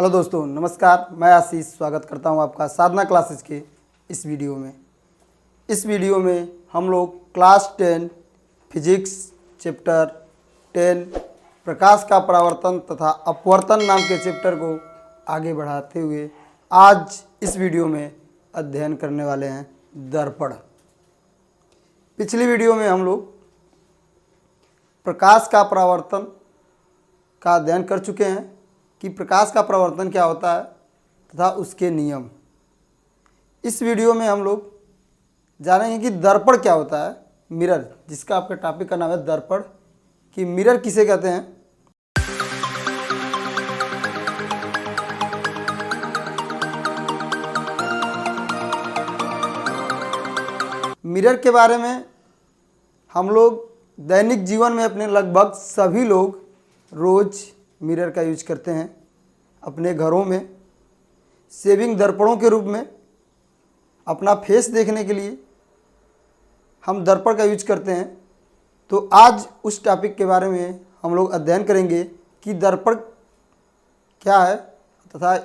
Hello दोस्तों, नमस्कार। मैं आशीष स्वागत करता हूं आपका साधना क्लासेस के इस वीडियो में। इस वीडियो में हम लोग क्लास 10 फिजिक्स चैप्टर 10 प्रकाश का परावर्तन तथा अपवर्तन नाम के चैप्टर को आगे बढ़ाते हुए आज इस वीडियो में अध्ययन करने वाले हैं दर्पण। पिछली वीडियो में हम लोग प्रकाश का परावर्तन का अध्ययन कर चुके हैं कि प्रकाश का परावर्तन क्या होता है तथा उसके नियम। इस वीडियो में हम लोग जानेंगे कि दर्पण क्या होता है, मिरर, जिसका आपका टॉपिक का नाम है दर्पण, कि मिरर किसे कहते हैं, मिरर के बारे में हम लोग दैनिक जीवन में अपने लगभग सभी लोग रोज़ मिरर का यूज करते हैं। अपने घरों में शेविंग दर्पणों के रूप में अपना फेस देखने के लिए हम दर्पण का यूज करते हैं। तो आज उस टॉपिक के बारे में हम लोग अध्ययन करेंगे कि दर्पण क्या है तथा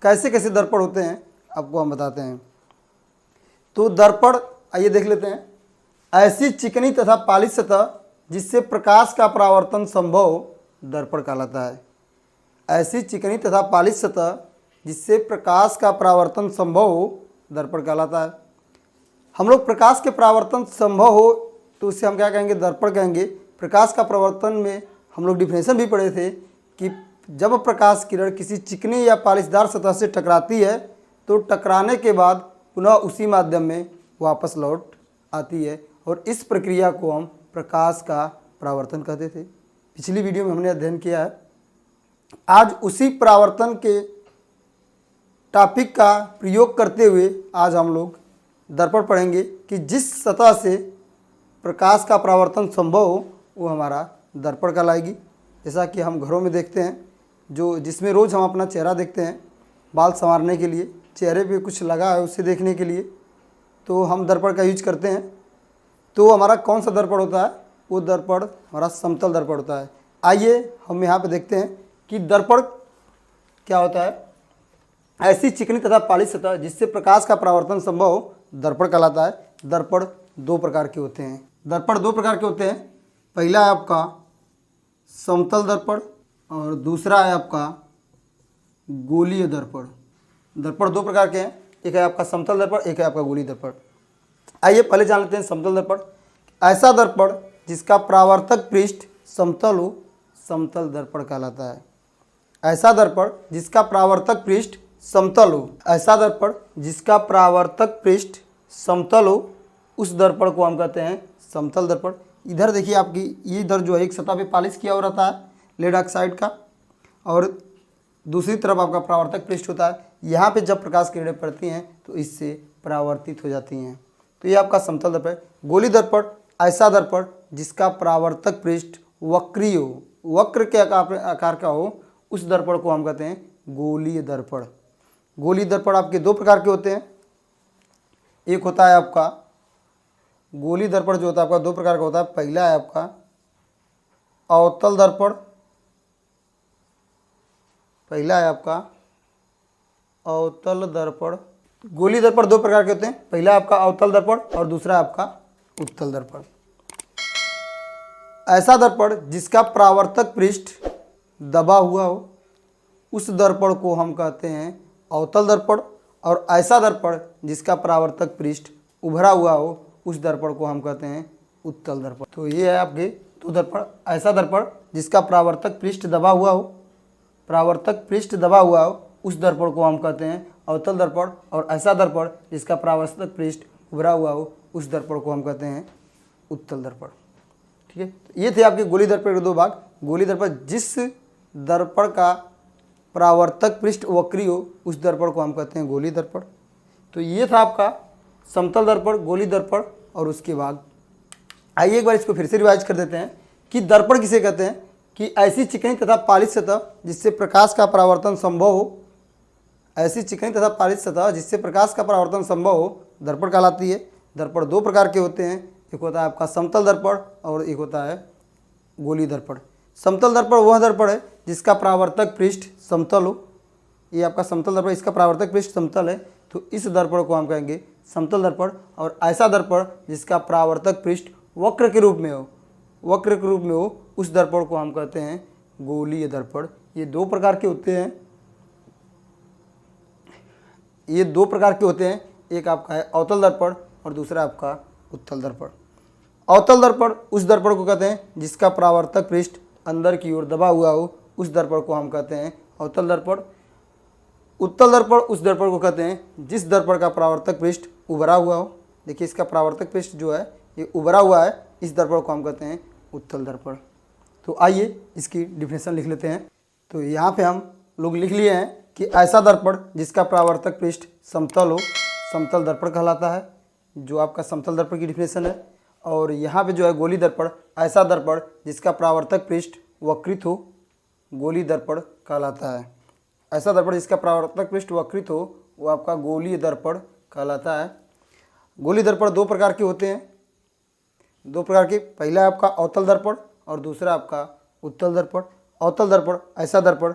कैसे कैसे दर्पण होते हैं, आपको हम बताते हैं। तो दर्पण आइए देख लेते हैं। ऐसी चिकनी तथा पालिश सतह जिससे प्रकाश का परावर्तन संभव हो, दर्पण कहलाता है। ऐसी चिकनी तथा पालिश सतह जिससे प्रकाश का परावर्तन संभव हो, दर्पण कहलाता है। हम लोग प्रकाश के परावर्तन संभव हो तो उसे हम क्या कहेंगे, दर्पण कहेंगे। प्रकाश का परावर्तन में हम लोग डिफिनेशन भी पढ़े थे कि जब प्रकाश किरण किसी चिकनी या पालिशदार सतह से टकराती है तो टकराने के बाद पुनः उसी माध्यम में वापस लौट आती है, और इस प्रक्रिया को हम प्रकाश का परावर्तन कहते थे। पिछली वीडियो में हमने अध्ययन किया है। आज उसी परावर्तन के टॉपिक का प्रयोग करते हुए आज हम लोग दर्पण पढ़ेंगे कि जिस सतह से प्रकाश का परावर्तन संभव हो वो हमारा दर्पण कहलाएगी। जैसा कि हम घरों में देखते हैं, जिसमें रोज़ हम अपना चेहरा देखते हैं बाल संवारने के लिए, चेहरे पे कुछ लगा है उसे देखने के लिए, तो हम दर्पण का यूज करते हैं। तो हमारा कौन सा दर्पण होता है, वो दर्पण हमारा समतल दर्पण होता है। आइए हम यहाँ पे देखते हैं कि दर्पण क्या होता है। ऐसी चिकनी तथा पालिश सतह जिससे प्रकाश का परावर्तन संभव हो, दर्पण कहलाता है। दर्पण दो प्रकार के होते हैं। दर्पण दो प्रकार के होते हैं। पहला है आपका समतल दर्पण और दूसरा है आपका गोलीय दर्पण। दर्पण दो प्रकार के हैं, एक है आपका समतल दर्पण, एक है आपका गोलीय दर्पण। आइए पहले जान लेते हैं समतल दर्पण। ऐसा दर्पण जिसका परावर्तक पृष्ठ समतल हो, समतल दर्पण कहलाता है। ऐसा दर्पण जिसका परावर्तक पृष्ठ समतल हो, ऐसा दर्पण जिसका परावर्तक पृष्ठ समतल हो, उस दर्पण को हम कहते हैं समतल दर्पण। इधर देखिए आपकी ये इधर जो है एक सतह पे पॉलिश किया हो रहता है लेड ऑक्साइड का, और दूसरी तरफ आपका परावर्तक पृष्ठ होता है। यहाँ पे जब प्रकाश किरणें पड़ती हैं तो इससे परावर्तित हो जाती हैं, तो ये आपका समतल दर्पण। गोलीय दर्पण ऐसा दर्पण जिसका परावर्तक पृष्ठ वक्रीय हो, वक्र के आकार का हो, उस दर्पण को हम कहते हैं गोलीय दर्पण। गोलीय दर्पण आपके दो प्रकार के होते हैं। एक होता है आपका गोलीय दर्पण जो होता है आपका दो प्रकार का होता है। पहला है आपका अवतल दर्पण, पहला है आपका अवतल दर्पण। गोलीय दर्पण दो प्रकार के होते हैं। पहला आपका अवतल दर्पण और दूसरा आपका उत्तल दर्पण। ऐसा दर्पण जिसका परावर्तक पृष्ठ दबा हुआ हो, उस दर्पण को हम कहते हैं अवतल दर्पण, और ऐसा दर्पण जिसका परावर्तक पृष्ठ उभरा हुआ हो, उस दर्पण को हम कहते हैं उत्तल दर्पण। तो ये है आपके दो दर्पण। ऐसा दर्पण जिसका परावर्तक पृष्ठ दबा हुआ हो, परावर्तक पृष्ठ दबा हुआ हो, उस दर्पण को हम कहते हैं अवतल दर्पण, और ऐसा दर्पण जिसका परावर्तक पृष्ठ उभरा हुआ हो, उस दर्पण को हम कहते हैं उत्तल दर्पण। ठीक है, तो ये थे आपके गोलीय दर्पण के दो भाग। गोलीय दर्पण जिस दर्पण का परावर्तक पृष्ठ वक्री हो, उस दर्पण को हम कहते हैं गोलीय दर्पण। तो ये था आपका समतल दर्पण, गोलीय दर्पण और उसके बाद। आइए एक बार इसको फिर से रिवाइज कर देते हैं कि दर्पण किसे कहते हैं, कि ऐसी चिकनी तथा पालिश सतह जिससे प्रकाश का परावर्तन संभव हो, ऐसी चिकनी तथा पालिश सतह जिससे प्रकाश का परावर्तन संभव हो, दर्पण कहलाती है। दर्पण दो प्रकार के होते हैं, एक होता है आपका समतल दर्पण और एक होता है गोलीय दर्पण। समतल दर्पण वह दर्पण है जिसका परावर्तक पृष्ठ समतल हो, ये आपका समतल दर्पण, इसका परावर्तक पृष्ठ समतल है, तो इस दर्पण को हम कहेंगे समतल दर्पण। और ऐसा दर्पण जिसका परावर्तक पृष्ठ वक्र के रूप में हो, वक्र के रूप में हो, उस दर्पण को हम कहते हैं गोलीय दर्पण। ये दो प्रकार के होते हैं, ये दो प्रकार के होते हैं, एक आपका है अवतल दर्पण और दूसरा आपका उत्तल दर्पण। अवतल दर्पण उस दर्पण को कहते हैं जिसका परावर्तक पृष्ठ अंदर की ओर दबा हुआ हो, उस दर्पण को हम कहते हैं अवतल दर्पण। उत्तल दर्पण उस दर्पण को कहते हैं जिस दर्पण का परावर्तक पृष्ठ उभरा हुआ हो। देखिए इसका परावर्तक पृष्ठ जो है ये उभरा हुआ है, इस दर्पण को हम कहते हैं उत्तल दर्पण। तो आइए इसकी डिफिनेशन लिख लेते हैं। तो यहाँ पे हम लोग लिख लिए हैं कि ऐसा दर्पण जिसका परावर्तक पृष्ठ समतल हो, समतल दर्पण कहलाता है, जो आपका समतल दर्पण की डिफिनेशन है। और यहाँ पे जो है गोली दर्पण, ऐसा दर्पण जिसका परावर्तक पृष्ठ वक्रित हो, गोली दर्पण कहलाता है। ऐसा दर्पण जिसका परावर्तक पृष्ठ वक्रित हो वो आपका गोलीय दर्पण कहलाता है। गोली दर्पण दो प्रकार के होते हैं, दो प्रकार के, पहला आपका अवतल दर्पण और दूसरा आपका उत्तल दर्पण। अवतल दर्पण ऐसा दर्पण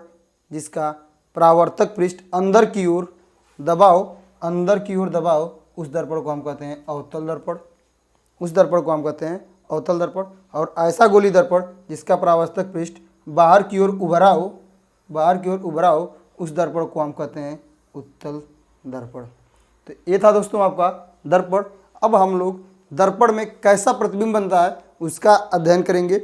जिसका परावर्तक पृष्ठ अंदर की ओर दबाव, अंदर की ओर दबाव, उस दर्पण को हम कहते हैं अवतल दर्पण, उस दर्पण को हम कहते हैं अवतल दर्पण। और ऐसा गोली दर्पण जिसका परावर्तक पृष्ठ बाहर की ओर उभरा हो, बाहर की ओर उभरा हो, उस दर्पण को हम कहते हैं उत्तल दर्पण। तो ये था दोस्तों आपका दर्पण। अब हम लोग दर्पण में कैसा प्रतिबिंब बनता है उसका अध्ययन करेंगे।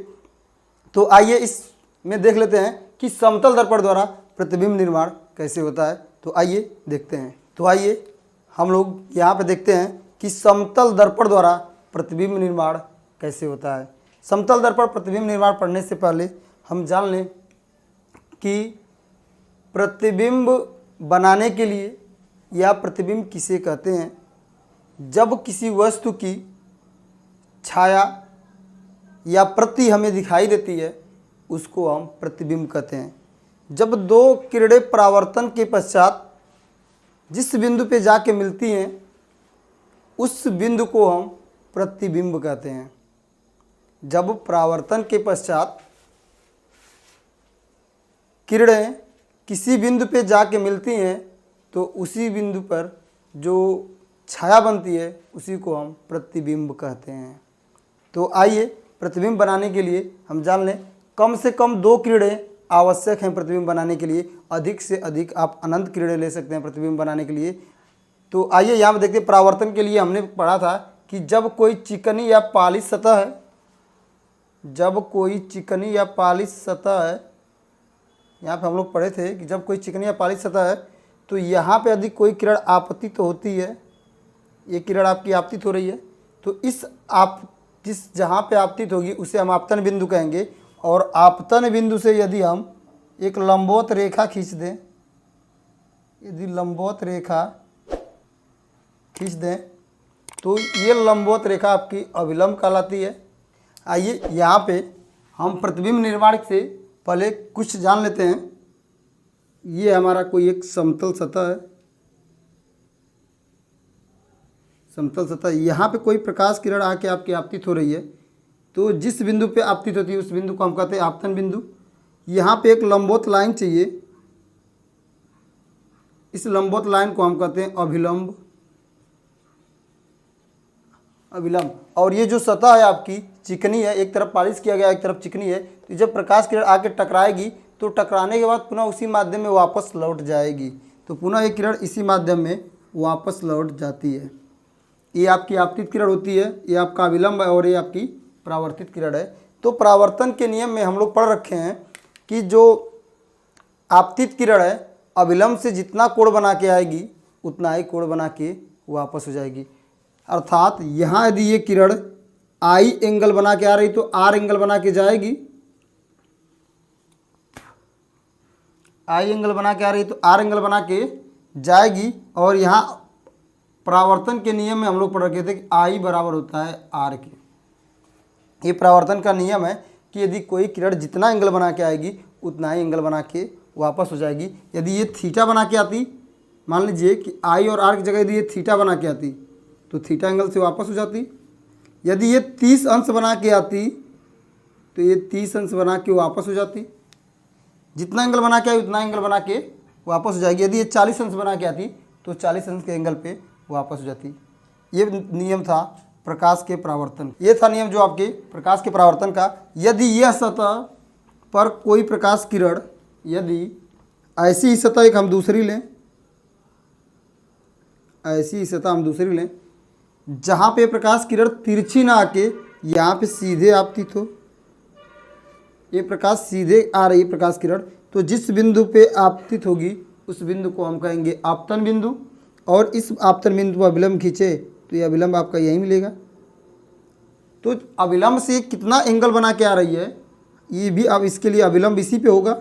तो आइए इसमें देख लेते हैं कि समतल दर्पण द्वारा प्रतिबिंब निर्माण कैसे होता है। तो आइए देखते हैं। तो आइए हम लोग यहाँ पे देखते हैं कि समतल दर्पण द्वारा प्रतिबिंब निर्माण कैसे होता है। समतल दर्पण प्रतिबिंब निर्माण पढ़ने से पहले हम जान लें कि प्रतिबिंब बनाने के लिए या प्रतिबिंब किसे कहते हैं। जब किसी वस्तु की छाया या प्रति हमें दिखाई देती है उसको हम प्रतिबिंब कहते हैं। जब दो किरणें परावर्तन के पश्चात जिस बिंदु पे जाके मिलती हैं उस बिंदु को हम प्रतिबिंब कहते हैं। जब परावर्तन के पश्चात किरणें किसी बिंदु पे जाके मिलती हैं तो उसी बिंदु पर जो छाया बनती है उसी को हम प्रतिबिंब कहते हैं। तो आइए प्रतिबिंब बनाने के लिए हम जान लें, कम से कम दो किरणें आवश्यक हैं प्रतिबिंब बनाने के लिए, अधिक से अधिक आप अनंत किरणें ले सकते हैं प्रतिबिंब बनाने के लिए। तो आइए यहाँ पर देखते हैं, परावर्तन के लिए हमने पढ़ा था कि जब कोई चिकनी या पालिश सतह है, जब कोई चिकनी या पालिश सतह है, यहाँ पे हम लोग पढ़े थे कि जब कोई चिकनी या पालिश सतह है तो यहाँ पे यदि कोई किरण आपतित होती है, ये किरण आपकी आपतित हो रही है, तो इस जिस जहाँ पे आपतित होगी उसे हम आपतन बिंदु कहेंगे। और आपतन बिंदु से यदि हम एक लंबवत रेखा खींच दें, यदि लंबवत रेखा खींच दें तो ये लंबवत रेखा आपकी अभिलंब कहलाती है। आइए यहाँ पे हम प्रतिबिंब निर्माण से पहले कुछ जान लेते हैं। ये हमारा कोई एक समतल सतह है, समतल सतह, यहाँ पे कोई प्रकाश किरण आके आपकी आपतित हो रही है, तो जिस बिंदु पे आपतित होती है उस बिंदु को हम कहते हैं आपतन बिंदु। यहाँ पे एक लंबवत लाइन चाहिए, इस लंबवत लाइन को हम कहते हैं अभिलंब, अभिलंब। और ये जो सतह है आपकी चिकनी है, एक तरफ पालिश किया गया एक तरफ चिकनी है, तो जब प्रकाश किरण आके टकराएगी तो टकराने के बाद पुनः उसी माध्यम में वापस लौट जाएगी, तो पुनः ये किरण इसी माध्यम में वापस लौट जाती है। ये आपकी आपतित किरण होती है, ये आपका अभिलंब है और ये आपकी परावर्तित किरण है। तो परावर्तन के नियम में हम लोग पढ़ रखे हैं कि जो आपतित किरण है अभिलंब से जितना कोण बना के आएगी उतना ही कोण बना के वापस हो जाएगी। अर्थात यहाँ यदि ये किरण आई एंगल बना के आ रही तो आर एंगल बना के जाएगी, आई एंगल बना के आ रही तो आर एंगल बना के जाएगी। और यहाँ परावर्तन के नियम में हम लोग पढ़ रखे थे कि आई बराबर होता है आर के। ये परावर्तन का नियम है कि यदि कोई किरण जितना एंगल बना के आएगी उतना ही एंगल बना के वापस हो जाएगी। यदि ये थीटा बना के आती, मान लीजिए कि आई और आर की जगह यदि ये थीटा बना के आती तो थीटा एंगल से वापस हो जाती। यदि ये 30 अंश बना के आती तो ये 30 अंश बना के वापस हो जाती। जितना एंगल बना के आई उतना एंगल बना के वापस हो जाएगी। यदि ये 40 अंश बना के आती तो 40 अंश के एंगल पे वापस हो जाती। ये नियम था प्रकाश के परावर्तन। ये था नियम जो आपके प्रकाश के परावर्तन का। यदि यह सतह पर कोई प्रकाश किरण, यदि ऐसी ही सतह एक हम दूसरी लें, ऐसी ही सतह हम दूसरी लें जहाँ पे प्रकाश किरण तिरछी ना आके यहाँ पे सीधे आपतित हो, ये प्रकाश सीधे आ रही है प्रकाश किरण, तो जिस बिंदु पे आपतित होगी उस बिंदु को हम कहेंगे आपतन बिंदु। और इस आपतन बिंदु पर अभिलंब खींचे तो ये अभिलंब आपका यही मिलेगा। तो अभिलंब से कितना एंगल बना के आ रही है ये भी, अब इसके लिए अभिलंब इसी पे होगा,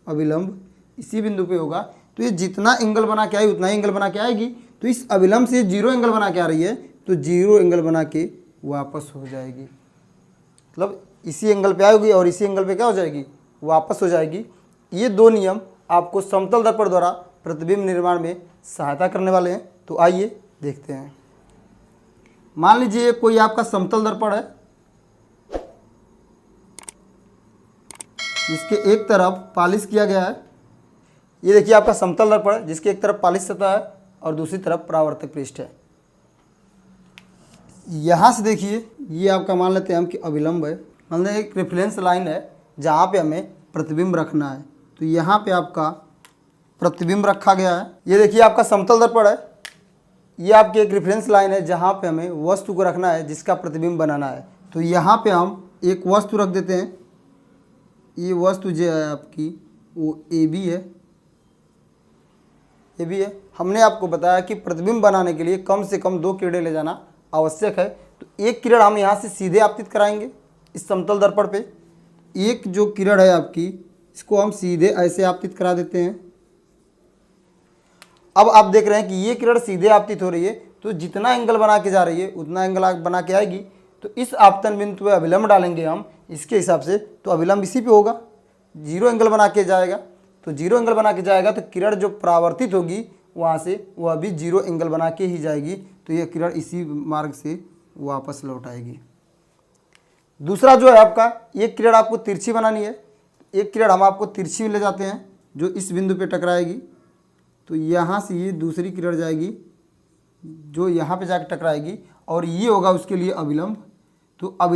अभिलंब इसी बिंदु पे होगा। तो ये जितना एंगल बना के आई उतना ही एंगल बना के आएगी। तो इस अभिलंब से 0 एंगल बना के आ रही है तो 0 एंगल बना के वापस हो जाएगी, मतलब इसी एंगल पे आएगी और इसी एंगल पे क्या हो जाएगी, वापस हो जाएगी। ये दो नियम आपको समतल दर्पण द्वारा प्रतिबिंब निर्माण में सहायता करने वाले हैं। तो आइए देखते हैं। मान लीजिए कोई आपका समतल दर्पण है, जिसके एक तरफ पॉलिश किया गया है। ये देखिए आपका समतल दर्पण है जिसके एक तरफ पॉलिश सतह है और दूसरी तरफ परावर्तक पृष्ठ है। यहाँ से देखिए ये आपका मान लेते हैं हम कि अभिलंब है, मान लें एक रेफरेंस लाइन है जहाँ पे हमें प्रतिबिंब रखना है। तो यहाँ पे आपका प्रतिबिंब रखा गया है। ये देखिए आपका समतल दर्पण है, ये आपकी एक रेफरेंस लाइन है जहाँ पे हमें वस्तु को रखना है जिसका प्रतिबिंब बनाना है। तो यहाँ पे हम एक वस्तु रख देते हैं। ये वस्तु जो है आपकी वो AB है, AB है। हमने आपको बताया कि प्रतिबिंब बनाने के लिए कम से कम 2 किरणें ले जाना आवश्यक है। तो एक किरण हम यहाँ से सीधे आपतित कराएंगे इस समतल दर्पण पे। एक जो किरण है आपकी इसको हम सीधे ऐसे आपतित करा देते हैं। अब आप देख रहे हैं कि ये किरण सीधे आपतित हो रही है, तो जितना एंगल बना के जा रही है उतना एंगल बना के आएगी। तो इस आपतन बिंदु पे अभिलंब डालेंगे हम इसके हिसाब से, तो अभिलंब इसी पे होगा, 0 एंगल बना के जाएगा। तो 0 एंगल बना के जाएगा तो किरण जो परावर्तित होगी वहाँ से वह भी 0 एंगल बना के ही जाएगी। तो यह किरण इसी मार्ग से वापस लौट आएगी। दूसरा जो है आपका, एक किरण आपको तिरछी बनानी है। एक किरण हम आपको तिरछी ले जाते हैं जो इस बिंदु पे टकराएगी। तो यहाँ से ये दूसरी किरण जाएगी जो यहाँ पे जाकर टकराएगी और ये होगा उसके लिए अभिलंब। तो